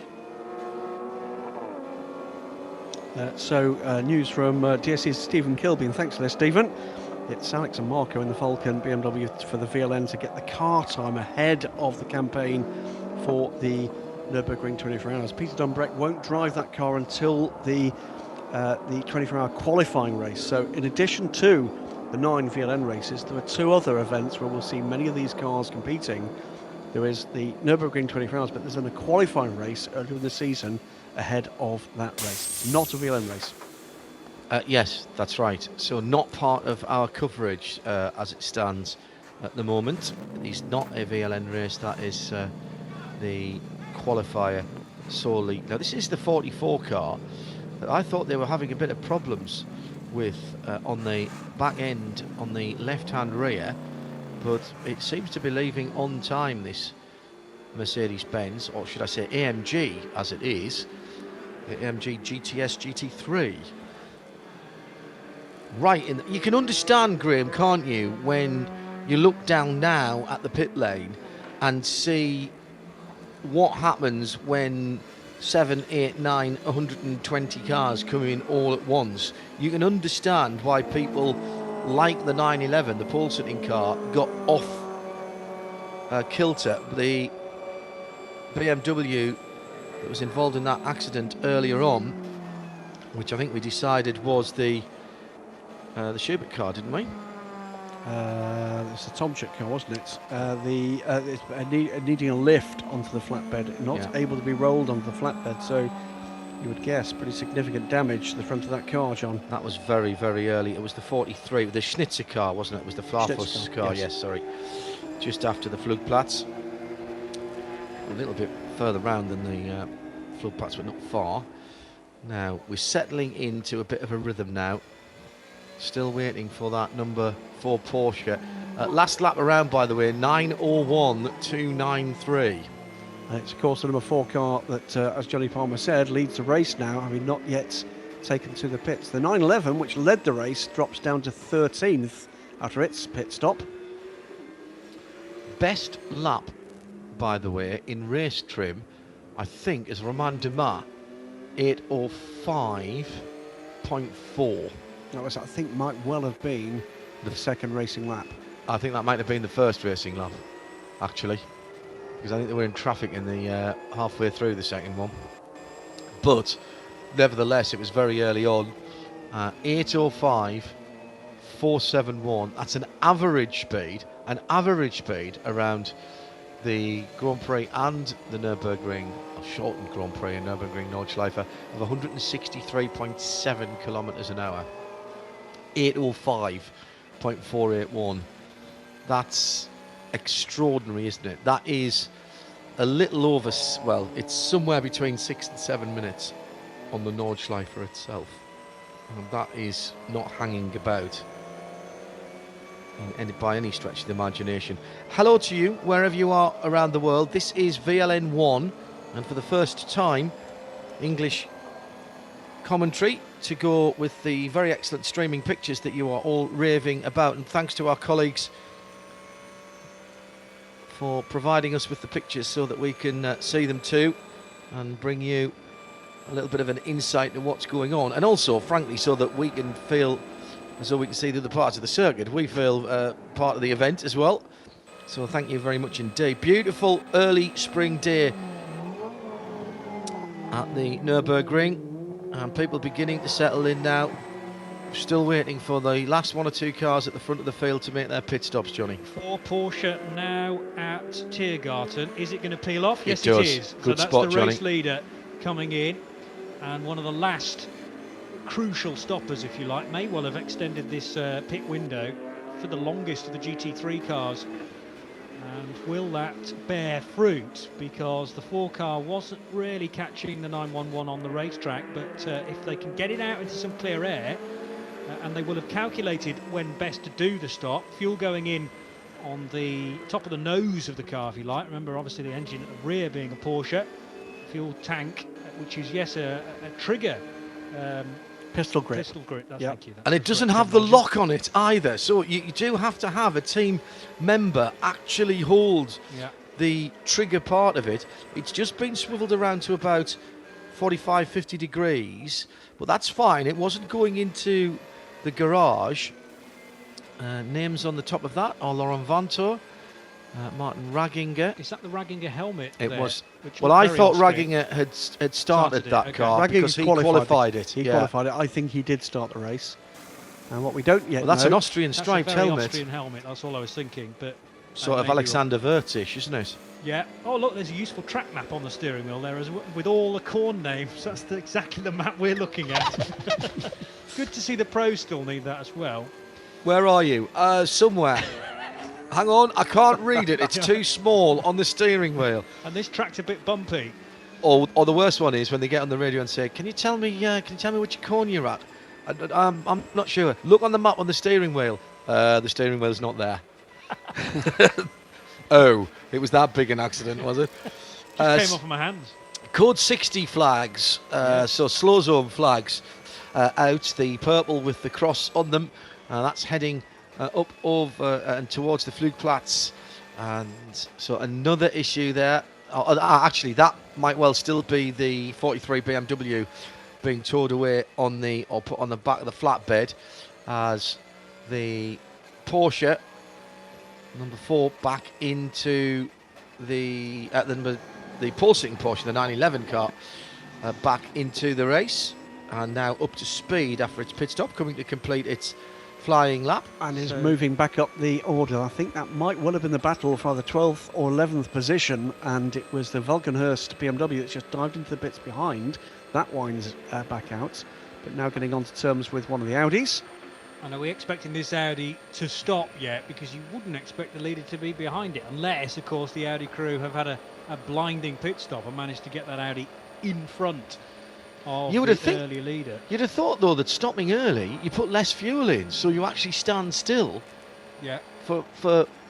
News from DSC's Stephen Kilby, and thanks for this, Stephen. It's Alex and Marco in the Falcon BMW for the VLN to get the car time ahead of the campaign for the Nürburgring 24 Hours. Peter Dumbreck won't drive that car until the 24-hour qualifying race. So in addition to the 9 VLN races, there are 2 other events where we'll see many of these cars competing. There is the Nürburgring 24 Hours, but there's then a qualifying race earlier in the season ahead of that race. Not a VLN race. Yes, that's right. So not part of our coverage as it stands at the moment. It's not a VLN race. That is the qualifier solely. Now this is the 44 car that I thought they were having a bit of problems with on the back end on the left-hand rear, but it seems to be leaving on time, this Mercedes-Benz, or should I say AMG as it is, the AMG GTS GT3. Right, you can understand, Graham, can't you, when you look down now at the pit lane and see what happens when 7, 8, 9, 120 cars come in all at once. You can understand why people like the 911, the pole sitting car, got off kilter. The BMW that was involved in that accident earlier on, which I think we decided was the Schubert car, didn't we? It's the Tomczyk car, wasn't it? It's needing a lift onto the flatbed, not able to be rolled onto the flatbed, so you would guess pretty significant damage to the front of that car, John. That was very, very early. It was the 43, the Schnitzer car, wasn't it? It was the Farfus car, yes, sorry. Just after the Flugplatz. A little bit further round than the Flugplatz, but not far. Now, we're settling into a bit of a rhythm now. Still waiting for that number 4 Porsche. Last lap around, by the way, 9:01.293. It's of course the number 4 car that, as Johnny Palmer said, leads the race now, having not yet taken to the pits. The 911, which led the race, drops down to 13th after its pit stop. Best lap, by the way, in race trim, I think, is Romain Dumas, 8:05.4. That was, I think, might well have been the second racing lap. I think that might have been the first racing lap, actually, because I think they were in traffic in the halfway through the second one. But nevertheless, it was very early on. 8:05.471. That's an average speed around the Grand Prix and the Nürburgring, or shortened Grand Prix and Nürburgring Nordschleife, of 163.7 kilometres an hour. 8:05.481. That's extraordinary, isn't it? That is a little over, well, it's somewhere between 6 and 7 minutes on the Nordschleife itself. And that is not hanging about by any stretch of the imagination. Hello to you, wherever you are around the world. This is VLN1, and for the first time, English commentary to go with the very excellent streaming pictures that you are all raving about, and thanks to our colleagues for providing us with the pictures so that we can see them too and bring you a little bit of an insight into what's going on, and also frankly so that we can feel so we can see the other parts of the circuit. We feel part of the event as well. So thank you very much indeed. Beautiful early spring day at the Nürburgring, and people beginning to settle in now. Still waiting for the last 1 or 2 cars at the front of the field to make their pit stops, Johnny. For Porsche now at Tiergarten. Is it going to peel off? Yes, does. it is. Good so that's spot, the race Johnny. leader coming in, and one of the last crucial stoppers, if you like, may well have extended this pit window for the longest of the GT3 cars. And will that bear fruit? Because the 4 car wasn't really catching the 911 on the racetrack, but if they can get it out into some clear air, and they will have calculated when best to do the stop, fuel going in on the top of the nose of the car, if you like. Remember, obviously the engine at the rear being a Porsche, fuel tank, which is, yes, a trigger Pistol grip. Pistol grip, Yep. thank you. That's And the it doesn't correct have the terminology. lock on it either, so you do have to have a team member actually hold Yeah. the trigger part of it. It's just been swiveled around to about 45-50 degrees, but that's fine. It wasn't going into the garage. Names on the top of that are Laurent Vantour, Martin Ragginger. Is that the Ragginger helmet? It there, was. which Well, looked I very thought Austrian? Ragginger had started Started it, that okay. car because he qualified it. He yeah. qualified it. I think he did start the race. And what we don't yet Well, that's an know, Austrian That's striped a very helmet, Austrian helmet. That's all I was thinking. But sort of maybe Alexander Wirtz-ish, isn't it? yeah. Oh, look, there's a useful track map on the steering wheel there, as well, with all the corn names. That's exactly the map we're looking at. Good to see the pros still need that as well. Where are you? Somewhere. Hang on, I can't read it. It's too small on the steering wheel. And this track's a bit bumpy. Or the worst one is when they get on the radio and say, "Can you tell me which corner you're at?" I'm not sure. Look on the map on the steering wheel. The steering wheel's not there. Oh, it was that big an accident, was it? Just came off of my hands. Code 60 flags, so slow zone flags out, the purple with the cross on them. That's heading up over and towards the Flugplatz. And so another issue there. Actually, that might well still be the 43 BMW being towed away on the or put on the back of the flatbed, as the Porsche number 4 back into the pole sitting Porsche, the 911 car, back into the race, and now up to speed after its pit stop, coming to complete its flying lap. and is So- moving back up the order. I think that might well have been the battle for the 12th or 11th position, and it was the Vulcanhurst BMW that's just dived into the bits behind. That winds back out, but now getting on to terms with one of the Audis. And are we expecting this Audi to stop yet? Because you wouldn't expect the leader to be behind it, unless, of course, the Audi crew have had a blinding pit stop and managed to get that Audi in front of You would the have think- earlier leader. You'd have thought, though, that stopping early, you put less fuel in, so you actually stand still Yeah. for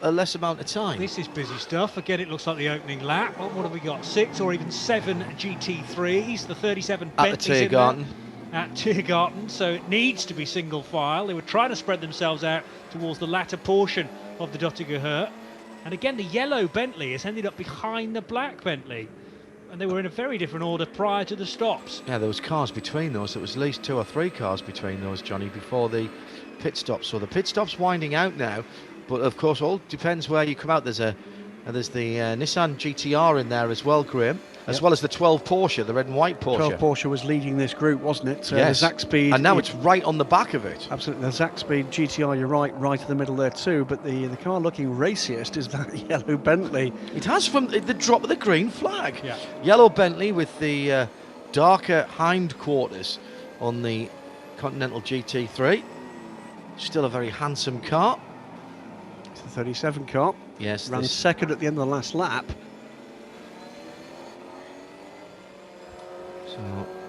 a less amount of time. This is busy stuff. Again, it looks like the opening lap. What have we got? 6 or even 7 GT3s. The 37 At the Bentleys in there. Tiergarten. At Tiergarten, so it needs to be single file. They were trying to spread themselves out towards the latter portion of the Dottinger Hurt. And again, the yellow Bentley has ended up behind the black Bentley. And they were in a very different order prior to the stops. Yeah, there was cars between those. There was at least 2 or 3 cars between those, Johnny, before the pit stop. So the pit stop's winding out now, but of course, all depends where you come out. There's the Nissan GTR in there as well, Graham, as Yep. well as the 12 Porsche, the red and white Porsche. 12 Porsche was leading this group, wasn't it? Yes. The Zack Speed, And now it's right on the back of it. absolutely the Zack Speed GTR. You're right in the middle there too. But the car looking raciest is that yellow Bentley. It has from the drop of the green flag. Yeah. Yellow Bentley with the darker hindquarters on the Continental GT3. Still a very handsome car. It's the 37 car. Yes, Ran this- second at the end of the last lap. So,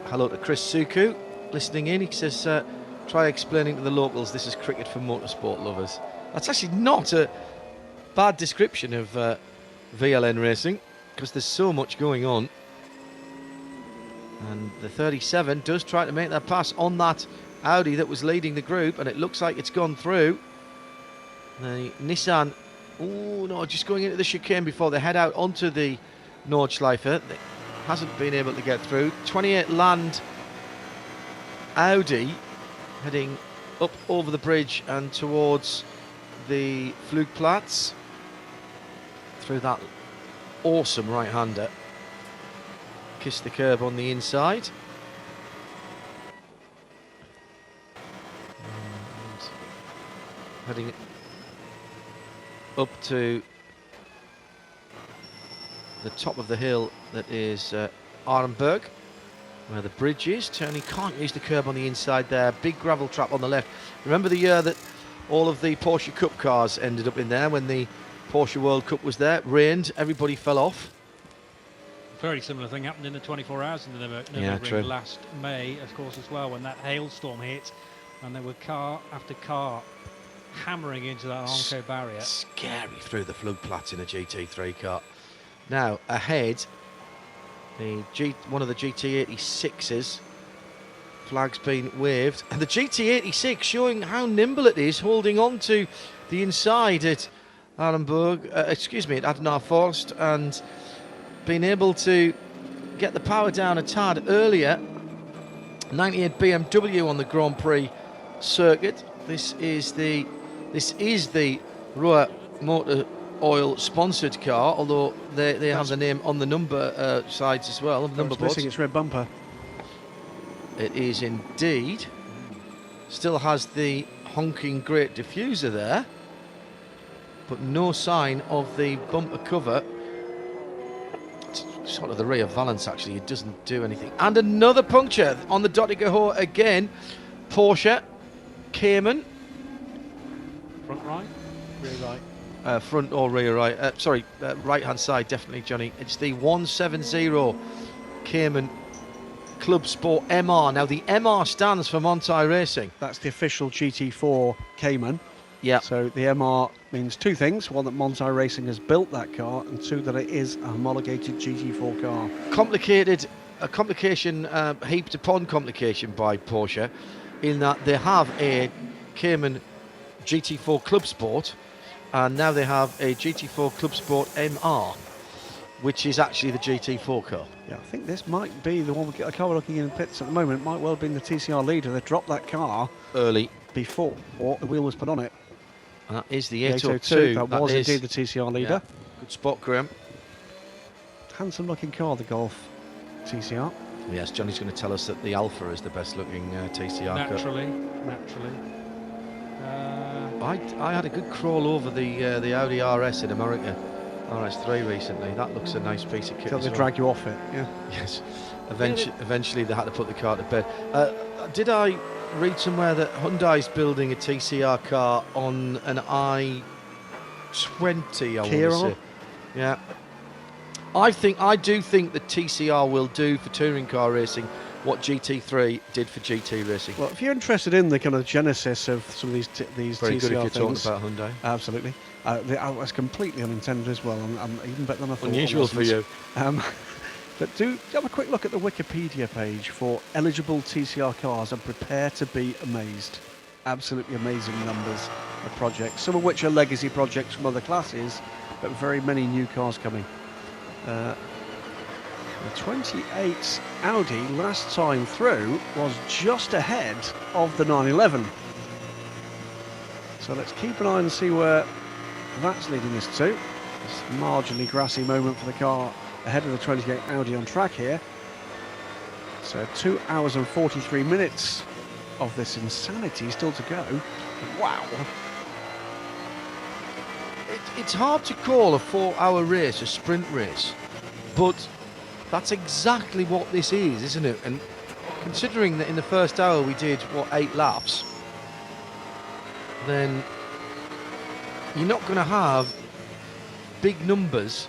hello to Chris Suku listening in. He says, try explaining to the locals this is cricket for motorsport lovers. That's actually not a bad description of VLN racing, because there's so much going on. And the 37 does try to make that pass on that Audi that was leading the group, and it looks like it's gone through. The Nissan, oh no, just going into the chicane before they head out onto the Nordschleife. They hasn't been able to get through. 28 Land Audi heading up over the bridge and towards the Flugplatz through that awesome right-hander. Kissed the curb on the inside. And heading up to the top of the hill that is Arenberg, where the bridge is. Turning, can't use the curb on the inside there. Big gravel trap on the left. Remember the year that all of the Porsche Cup cars ended up in there when the Porsche World Cup was there? It rained, everybody fell off. Very similar thing happened in the 24 hours in the Nürburgring true. last May, of course, as well, when that hailstorm hit, and there were car after car hammering into that Armco barrier. Scary through the Flugplatz in a GT3 car. Now ahead, one of the GT86s. Flag's been waved, and the GT86 showing how nimble it is, holding on to the inside at Arenberg, at Adenauer Forst, and being able to get the power down a tad earlier. 98 BMW on the Grand Prix circuit. This is the Ruhr Motor Oil sponsored car, although they have the name on the number sides as well. Number It's missing its red bumper. It is indeed. Still has the honking great diffuser there, but no sign of the bumper cover. It's sort of the rear valance, actually. It doesn't do anything. And another puncture on the Dottinger again. Porsche Cayman. Front right, rear right. Front or rear right. Right hand side, definitely, Johnny. It's the 170 Cayman Club Sport MR. Now the MR stands for Montai Racing. That's the official GT4 Cayman. Yeah. So the MR means two things: one, that Montai Racing has built that car, and two, that it is a homologated GT4 car. A complication heaped upon complication by Porsche, in that they have a Cayman GT4 Club Sport, and now they have a GT4 Club Sport MR, which is actually the GT4 car. Yeah, I think this might be the one. The car we're looking in the pits at the moment might well have been the TCR leader. They dropped that car Early. before the wheel was put on it. And that is the The 802. That was indeed the TCR leader. Yeah. Good spot, Graham. Handsome looking car, the Golf TCR. Yes, Johnny's going to tell us that the Alpha is the best looking TCR car. Naturally. I had a good crawl over the Audi RS in America, RS3 recently. That looks a nice piece of kit. Till as they well. drag you off it. Yeah. Yes. Eventually they had to put the car to bed. Did I read somewhere that Hyundai's building a TCR car on an i20? I want to say. Yeah. I do think that TCR will do for touring car racing what GT3 did for GT racing. Well, if you're interested in the kind of genesis of some of these Very TCR good if you're things, talking about Hyundai. absolutely. That's completely unintended as well. I'm even better than I thought. Unusual for you. But do have a quick look at the Wikipedia page for eligible TCR cars and prepare to be amazed. Absolutely amazing numbers of projects, some of which are legacy projects from other classes, but very many new cars coming. The 28 Audi last time through was just ahead of the 911. So let's keep an eye and see where that's leading us to. This marginally grassy moment for the car ahead of the 28 Audi on track here. So 2 hours and 43 minutes of this insanity still to go. Wow. It's hard to call a 4-hour race a sprint race, but that's exactly what this is, isn't it? And considering that in the first hour we did, 8 laps, then you're not going to have big numbers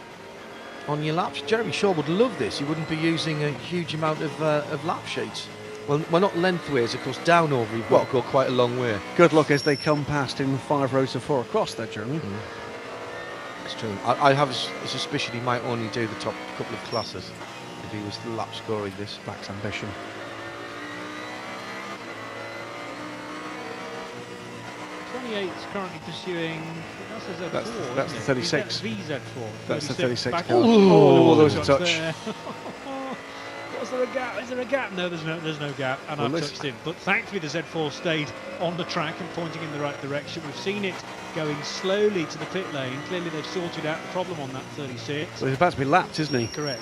on your laps. Jeremy Shaw would love this. He wouldn't be using a huge amount of lap sheets. Well, not lengthways, of course. Down over, you've got to go quite a long way. Good luck as they come past in 5 rows of 4 across there, Jeremy. It's true. I have a suspicion he might only do the top couple of classes if he was lap scoring this. Max ambition. Is currently pursuing. That's a Z4. That's the 36. VZ4. That's the 36 back- car. Oh, Oh, there was a shots touch. there. Was there a gap? Is there a gap? No, there's no gap, and Well, I've listen- touched him. But thankfully, the Z4 stayed on the track and pointing in the right direction. We've seen it going slowly to the pit lane. Clearly, they've sorted out the problem on that 36. Well, he's about to be lapped, isn't he? Correct.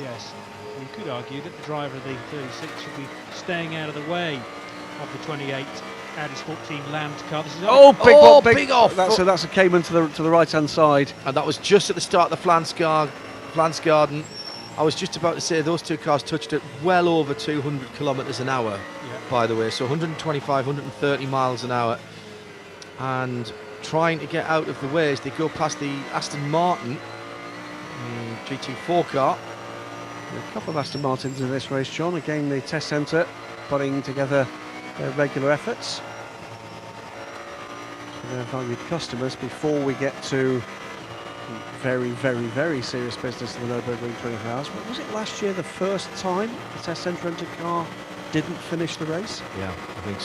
Yes. You could argue that the driver of the 36 should be staying out of the way of the 28 Audi Sport Team Land car. This is Oh, big, Oh, big, big off. That's a Cayman to the right hand side. And that was just at the start of the Flansgarden. I was just about to say those two cars touched at well over 200 kilometres an hour, Yeah. by the way, so 125, 130 miles an hour. And trying to get out of the way as they go past the Aston Martin GT4 car. A couple of Aston Martins in this race, John. Again, the test centre putting together their regular efforts for their valued customers before we get to very, very, very serious business in the Nürburgring 24 Hours. But was it last year the first time the test centre rented car didn't finish the race? Yeah, I think